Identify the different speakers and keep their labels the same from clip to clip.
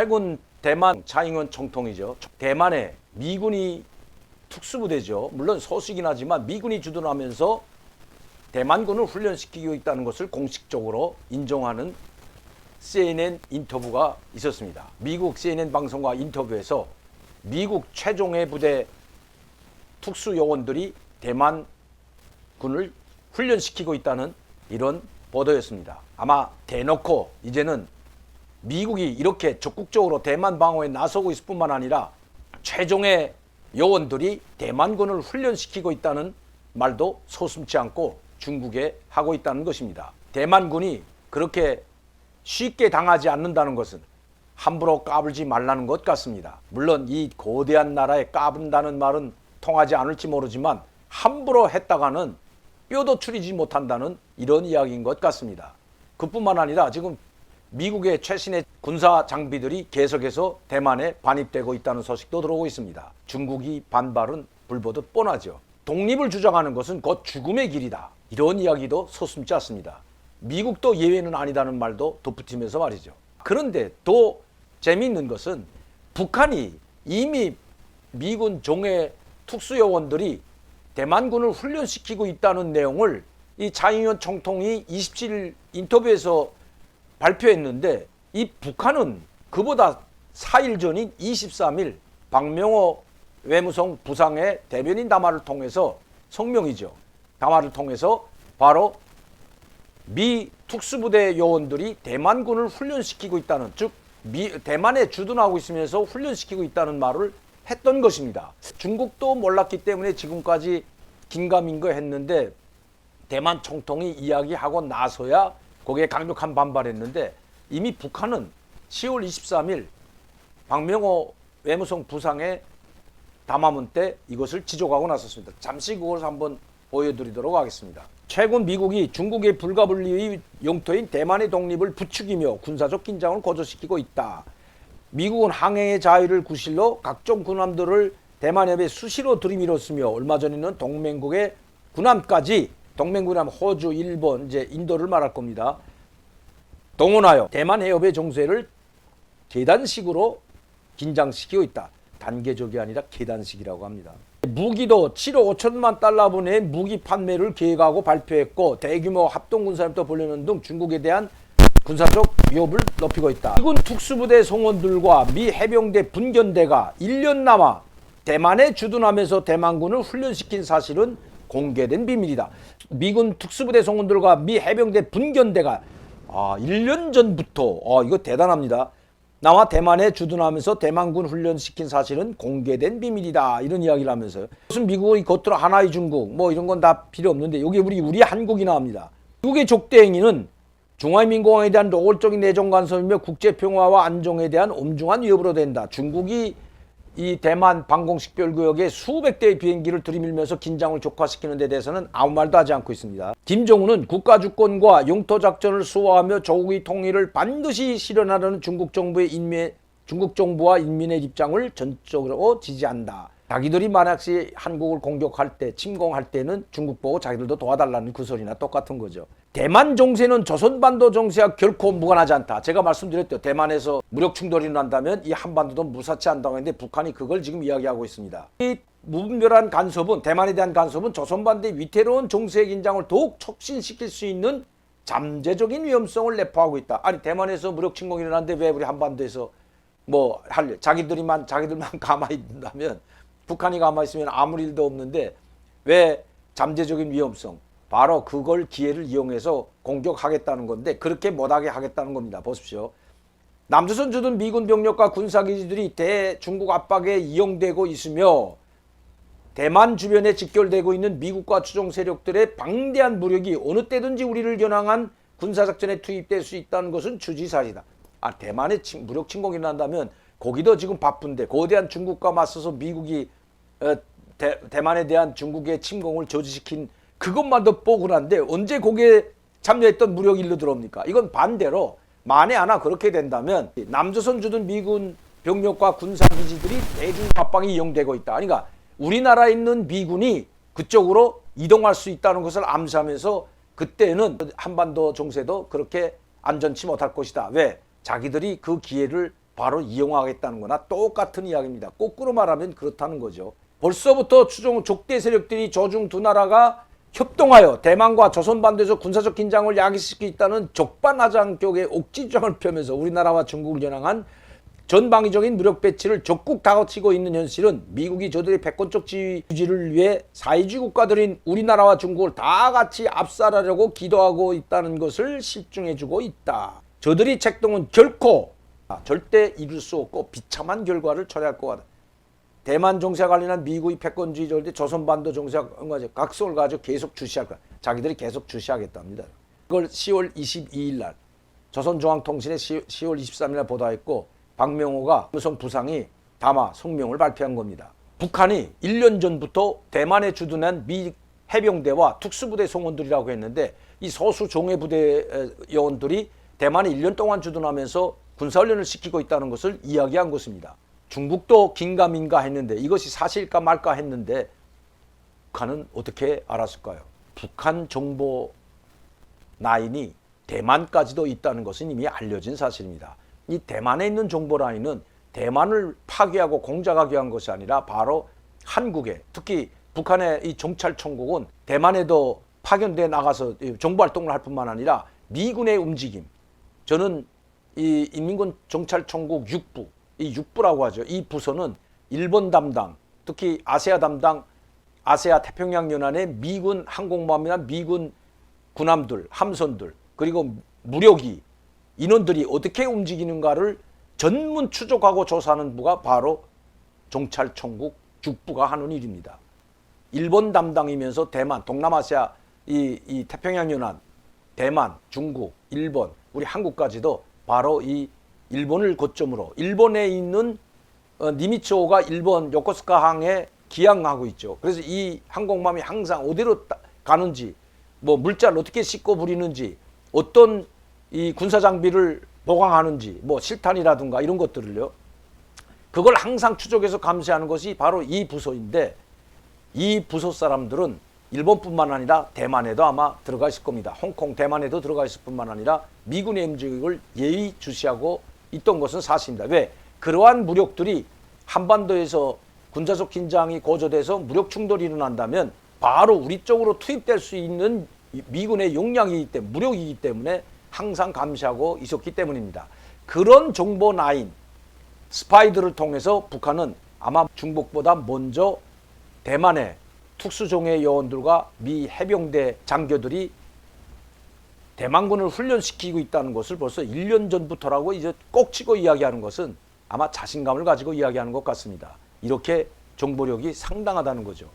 Speaker 1: 최근 대만 차잉원 총통이죠. 대만에 미군이 특수부대죠. 물론 소수이긴 하지만 미군이 주둔하면서 대만군을 훈련시키고 있다는 것을 공식적으로 인정하는 CNN 인터뷰가 있었습니다. 미국 CNN 방송과 인터뷰에서 미국 최종의 부대 특수요원들이 대만군을 훈련시키고 있다는 이런 보도였습니다. 아마 대놓고 이제는 미국이 이렇게 적극적으로 대만 방어에 나서고 있을 뿐만 아니라 최종의 요원들이 대만군을 훈련시키고 있다는 말도 서슴지 않고 중국에 하고 있다는 것입니다. 대만군이 그렇게 쉽게 당하지 않는다는 것은 함부로 까불지 말라는 것 같습니다. 물론 이 거대한 나라에 까분다는 말은 통하지 않을지 모르지만 함부로 했다가는 뼈도 추리지 못한다는 이런 이야기인 것 같습니다. 그뿐만 아니라 지금 미국의 최신의 군사 장비들이 계속해서 대만에 반입되고 있다는 소식도 들어오고 있습니다. 중국이 반발은 불보듯 뻔하죠. 독립을 주장하는 것은 곧 죽음의 길이다. 이런 이야기도 서슴지 않습니다. 미국도 예외는 아니다는 말도 덧붙이면서 말이죠. 그런데 더 재미있는 것은 북한이 이미 미군 종해 특수요원들이 대만군을 훈련시키고 있다는 내용을 이 차잉원 총통이 27일 인터뷰에서 발표했는데 이 북한은 그보다 4일 전인 23일 박명호 외무성 부상의 대변인 담화를 통해서 성명이죠. 담화를 통해서 바로 미 특수부대 요원들이 대만군을 훈련시키고 있다는, 즉 대만에 주둔하고 있으면서 훈련시키고 있다는 말을 했던 것입니다. 중국도 몰랐기 때문에 지금까지 긴가민가 했는데 대만 총통이 이야기하고 나서야 거기에 강력한 반발했는데 이미 북한은 10월 23일 박명호 외무성 부상의 담화문 때 이것을 지적하고 나섰습니다. 잠시 그것을 한번 보여드리도록 하겠습니다. 최근 미국이 중국의 불가분리의 영토인 대만의 독립을 부추기며 군사적 긴장을 고조시키고 있다. 미국은 항해의 자유를 구실로 각종 군함들을 대만협에 수시로 들이밀었으며 얼마 전에는 동맹국의 군함까지, 동맹군함 호주, 일본, 이제 인도를 말할 겁니다. 동원하여 대만 해협의 정세를 계단식으로 긴장시키고 있다. 단계적이 아니라 계단식이라고 합니다. 무기도 7억 5천만 달러분의 무기 판매를 계획하고 발표했고 대규모 합동군사협도 벌려는 등 중국에 대한 군사적 위협을 높이고 있다. 미군 특수부대 성원들과 미 해병대 분견대가 1년 남아 대만에 주둔하면서 대만군을 훈련시킨 사실은 공개된 비밀이다. 미군 특수부대 성원들과 미 해병대 분견대가 1년 전부터 이거 대단합니다. 나와 대만에 주둔하면서 대만군 훈련시킨 사실은 공개된 비밀이다. 이런 이야기를 하면서요. 무슨 미국이 겉으로 하나의 중국 뭐 이런 건 다 필요 없는데 여기 우리 한국이 나옵니다. 미국의 족대 행위는 중화민공화에 대한 노골적인 내정 간섭이며 국제평화와 안정에 대한 엄중한 위협으로 된다. 중국이 이 대만 방공식별구역에 수백 대의 비행기를 들이밀면서 긴장을 촉발시키는 데 대해서는 아무 말도 하지 않고 있습니다. 김정은은 국가주권과 영토작전을 수호하며 조국의 통일을 반드시 실현하려는 중국 정부와 인민의 입장을 전적으로 지지한다. 자기들이 만약에 한국을 공격할 때, 침공할 때는 중국 보고 자기들도 도와달라는 그 소리나 똑같은 거죠. 대만 정세는 조선반도 정세와 결코 무관하지 않다. 제가 말씀드렸죠. 대만에서 무력 충돌이 난다면 이 한반도도 무사치 한다고 했는데 북한이 그걸 지금 이야기하고 있습니다. 이 무분별한 간섭은, 대만에 대한 간섭은 조선반도의 위태로운 정세 긴장을 더욱 촉진시킬 수 있는 잠재적인 위험성을 내포하고 있다. 아니 대만에서 무력 침공이 일어났는데 왜 우리 한반도에서 뭐 할래? 자기들만 가만히 있다면, 북한이 가만히 있으면 아무 일도 없는데 왜 잠재적인 위험성, 바로 그걸 기회를 이용해서 공격하겠다는 건데 그렇게 못하게 하겠다는 겁니다. 보십시오. 남조선 주둔 미군 병력과 군사기지들이 대중국 압박에 이용되고 있으며 대만 주변에 직결되고 있는 미국과 추종 세력들의 방대한 무력이 어느 때든지 우리를 겨냥한 군사작전에 투입될 수 있다는 것은 주지사실이다. 대만에 무력 침공이 난다면 거기도 지금 바쁜데 거대한 중국과 맞서서 미국이 대만에 대한 중국의 침공을 저지시킨 그것만도 뽀글한데 언제 거기에 참여했던 무력이 일로 들어옵니까? 이건 반대로 만에 하나 그렇게 된다면 남조선 주둔 미군 병력과 군사기지들이 대중 압박이 이용되고 있다. 그러니까 우리나라에 있는 미군이 그쪽으로 이동할 수 있다는 것을 암시하면서 그때는 한반도 정세도 그렇게 안전치 못할 것이다. 왜? 자기들이 그 기회를 바로 이용하겠다는 거나 똑같은 이야기입니다. 거꾸로 말하면 그렇다는 거죠. 벌써부터 추종 족대 세력들이 저중 두 나라가 협동하여 대만과 조선반도에서 군사적 긴장을 야기시키겠다는 적반하장격의 옥지주장을 펴면서 우리나라와 중국을 겨냥한 전방위적인 무력 배치를 적극 다그치고 있는 현실은 미국이 저들의 패권적 지위 유지를 위해 사회주의 국가들인 우리나라와 중국을 다 같이 압살하려고 기도하고 있다는 것을 실증해주고 있다. 저들이 책동은 결코 절대 이룰 수 없고 비참한 결과를 초래할 것 같다. 대만 정세와 관련한 미국의 패권주의 절대 조선반도 정세와 각성을 가지고 계속 주시할 거야. 자기들이 계속 주시하겠답니다. 그걸 10월 22일 날 조선중앙통신에 10월 23일 날 보도했고 박명호가 무성 부상이 담화 성명을 발표한 겁니다. 북한이 1년 전부터 대만에 주둔한 미 해병대와 특수부대 성원들이라고 했는데 이 소수 종해부대 요원들이 대만에 1년 동안 주둔하면서 군사훈련을 시키고 있다는 것을 이야기한 것입니다. 중국도 긴가민가 했는데 이것이 사실일까 말까 했는데 북한은 어떻게 알았을까요? 북한 정보 라인이 대만까지도 있다는 것은 이미 알려진 사실입니다. 이 대만에 있는 정보 라인은 대만을 파괴하고 공작하기 위한 것이 아니라 바로 한국에, 특히 북한의 이 정찰총국은 대만에도 파견돼 나가서 정보활동을 할 뿐만 아니라 미군의 움직임, 저는 이 인민군 정찰총국 6부, 이 6부라고 하죠. 이 부서는 일본 담당, 특히 아세아 담당, 아세아 태평양 연안의 미군 항공모함이나 미군 군함들, 함선들, 그리고 무력이 인원들이 어떻게 움직이는가를 전문 추적하고 조사하는 부가 바로 정찰총국 6부가 하는 일입니다. 일본 담당이면서 대만, 동남아시아 이 태평양 연안, 대만, 중국, 일본, 우리 한국까지도 바로 이 일본을 거점으로 일본에 있는 니미츠호가 일본 요코스카 항에 기항하고 있죠. 그래서 이 항공모함이 항상 어디로 가는지, 뭐 물자를 어떻게 싣고 부리는지, 어떤 이 군사 장비를 보강하는지, 뭐 실탄이라든가 이런 것들을요, 그걸 항상 추적해서 감시하는 것이 바로 이 부서인데, 이 부서 사람들은 일본뿐만 아니라 대만에도 아마 들어가 있을 겁니다. 홍콩, 대만에도 들어가 있을 뿐만 아니라 미군의 움직임을 예의주시하고 있던 것은 사실입니다. 왜? 그러한 무력들이 한반도에서 군사적 긴장이 고조돼서 무력 충돌이 일어난다면 바로 우리 쪽으로 투입될 수 있는 미군의 역량이기 때문에, 무력이기 때문에 항상 감시하고 있었기 때문입니다. 그런 정보 라인, 스파이들을 통해서 북한은 아마 중국보다 먼저 대만의 특수종의 요원들과 미 해병대 장교들이 대만군을 훈련시키고 있다는 것을 벌써 1년 전부터라고 이제 꼭 치고 이야기하는 것은 아마 자신감을 가지고 이야기하는 것 같습니다. 이렇게 정보력이 상당하다는 거죠.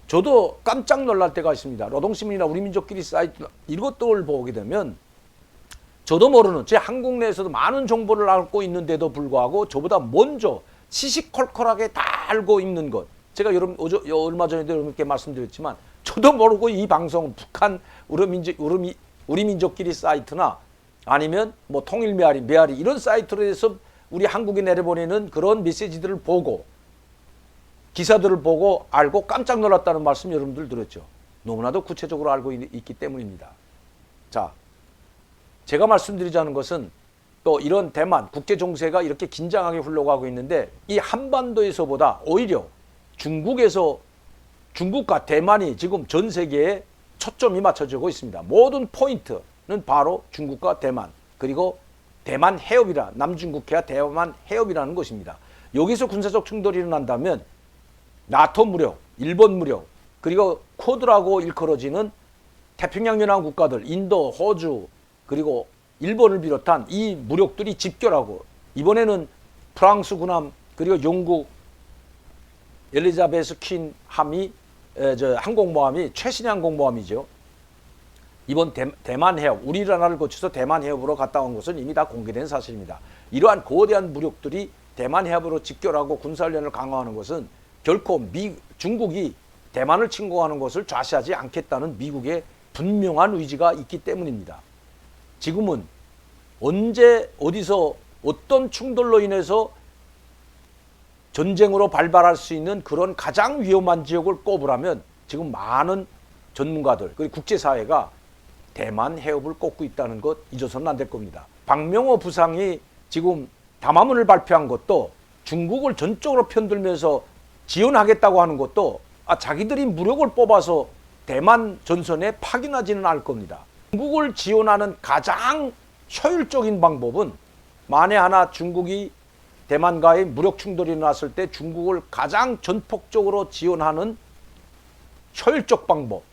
Speaker 1: 저도 깜짝 놀랄 때가 있습니다. 노동신문이나 우리민족끼리 사이트 이것들을 보게 되면 저도 모르는, 제 한국 내에서도 많은 정보를 알고 있는데도 불구하고 저보다 먼저 시시콜콜하게 다 알고 있는 것. 제가 얼마 전에도 여러분께 말씀드렸지만 저도 모르고 이 방송 북한 우리민족끼리 사이트나 아니면 뭐 통일메아리, 메아리 이런 사이트에서 우리 한국에 내려보내는 그런 메시지들을 보고 기사들을 보고 알고 깜짝 놀랐다는 말씀 여러분들 들었죠. 너무나도 구체적으로 알고 있기 때문입니다. 자, 제가 말씀드리자는 것은 또 이런 대만 국제 정세가 이렇게 긴장하게 흘러가고 있는데 이 한반도에서보다 오히려 중국과 대만이 지금 전 세계에 초점이 맞춰지고 있습니다. 모든 포인트는 바로 중국과 대만, 그리고 대만 해협이라, 남중국해와 대만 해협이라는 것입니다. 여기서 군사적 충돌이 일어난다면 나토 무력, 일본 무력, 그리고 쿼드라고 일컬어지는 태평양 연안 국가들, 인도, 호주, 그리고 일본을 비롯한 이 무력들이 집결하고, 이번에는 프랑스 군함, 그리고 영국 엘리자베스 퀸 함이 항공모함이 최신의 항공모함이죠. 이번 대만 해협, 우리나라를 거쳐서 대만 해협으로 갔다 온 것은 이미 다 공개된 사실입니다. 이러한 거대한 무력들이 대만 해협으로 집결하고 군사훈련을 강화하는 것은 결코 중국이 대만을 침공하는 것을 좌시하지 않겠다는 미국의 분명한 의지가 있기 때문입니다. 지금은 언제 어디서 어떤 충돌로 인해서 전쟁으로 발발할 수 있는 그런 가장 위험한 지역을 꼽으라면 지금 많은 전문가들 그리고 국제사회가 대만 해협을 꼽고 있다는 것 잊어서는 안 될 겁니다. 박명호 부상이 지금 담화문을 발표한 것도 중국을 전적으로 편들면서 지원하겠다고 하는 것도 자기들이 무력을 뽑아서 대만 전선에 파견하지는 않을 겁니다. 중국을 지원하는 가장 효율적인 방법은 만에 하나 중국이 대만과의 무력 충돌이 났을 때 중국을 가장 전폭적으로 지원하는 효율적 방법,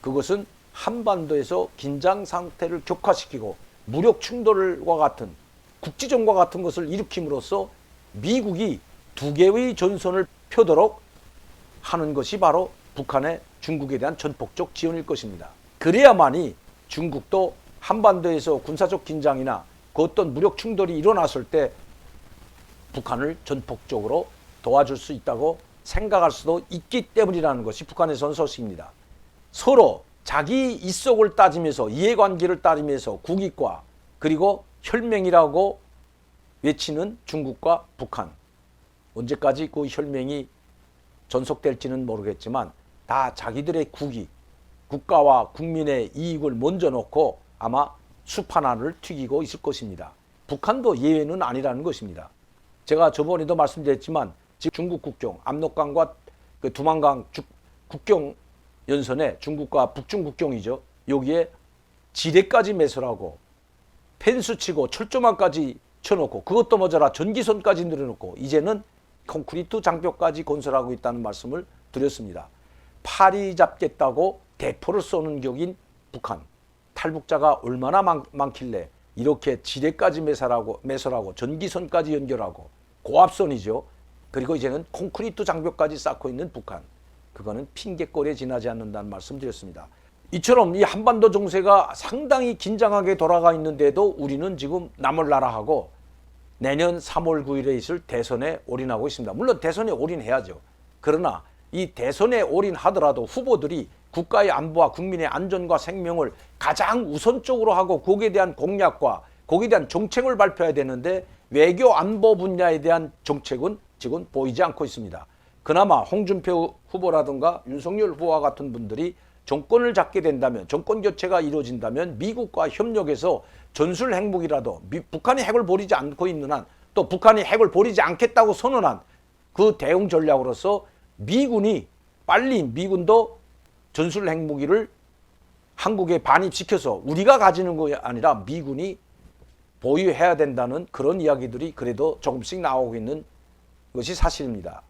Speaker 1: 그것은 한반도에서 긴장 상태를 격화시키고 무력 충돌과 같은 국지전과 같은 것을 일으킴으로써 미국이 두 개의 전선을 펴도록 하는 것이 바로 북한의 중국에 대한 전폭적 지원일 것입니다. 그래야만이 중국도 한반도에서 군사적 긴장이나 그 어떤 무력 충돌이 일어났을 때 북한을 전폭적으로 도와줄 수 있다고 생각할 수도 있기 때문이라는 것이 북한의 선서식입니다. 서로 자기 이속을 따지면서 이해관계를 따지면서 국익과 그리고 혈맹이라고 외치는 중국과 북한, 언제까지 그 혈맹이 전속될지는 모르겠지만 다 자기들의 국익, 국가와 국민의 이익을 먼저 놓고 아마 수판안을 튀기고 있을 것입니다. 북한도 예외는 아니라는 것입니다. 제가 저번에도 말씀드렸지만 지금 중국 국경, 압록강과 그 두만강 국경 연선에 중국과 북중 국경이죠. 여기에 지뢰까지 매설하고 펜스 치고 철조망까지 쳐놓고 그것도 모자라 전기선까지 늘어놓고 이제는 콘크리트 장벽까지 건설하고 있다는 말씀을 드렸습니다. 파리 잡겠다고 대포를 쏘는 격인 북한. 탈북자가 얼마나 많길래 이렇게 지뢰까지 매설하고 전기선까지 연결하고 고압선이죠. 그리고 이제는 콘크리트 장벽까지 쌓고 있는 북한. 그거는 핑계거리에 지나지 않는다는 말씀 드렸습니다. 이처럼 이 한반도 정세가 상당히 긴장하게 돌아가 있는데도 우리는 지금 남을 나라하고 내년 3월 9일에 있을 대선에 올인하고 있습니다. 물론 대선에 올인해야죠. 그러나 이 대선에 올인하더라도 후보들이 국가의 안보와 국민의 안전과 생명을 가장 우선적으로 하고 거기에 대한 공약과 거기에 대한 정책을 발표해야 되는데 외교 안보 분야에 대한 정책은 지금 보이지 않고 있습니다. 그나마 홍준표 후보라든가 윤석열 후보와 같은 분들이 정권을 잡게 된다면, 정권 교체가 이루어진다면 미국과 협력해서 전술 핵무기라도 북한이 핵을 버리지 않고 있는 한, 또 북한이 핵을 버리지 않겠다고 선언한 그 대응 전략으로서 미군이 빨리 미군도 전술 핵무기를 한국에 반입시켜서 우리가 가지는 것이 아니라 미군이 보유해야 된다는 그런 이야기들이 그래도 조금씩 나오고 있는 것이 사실입니다.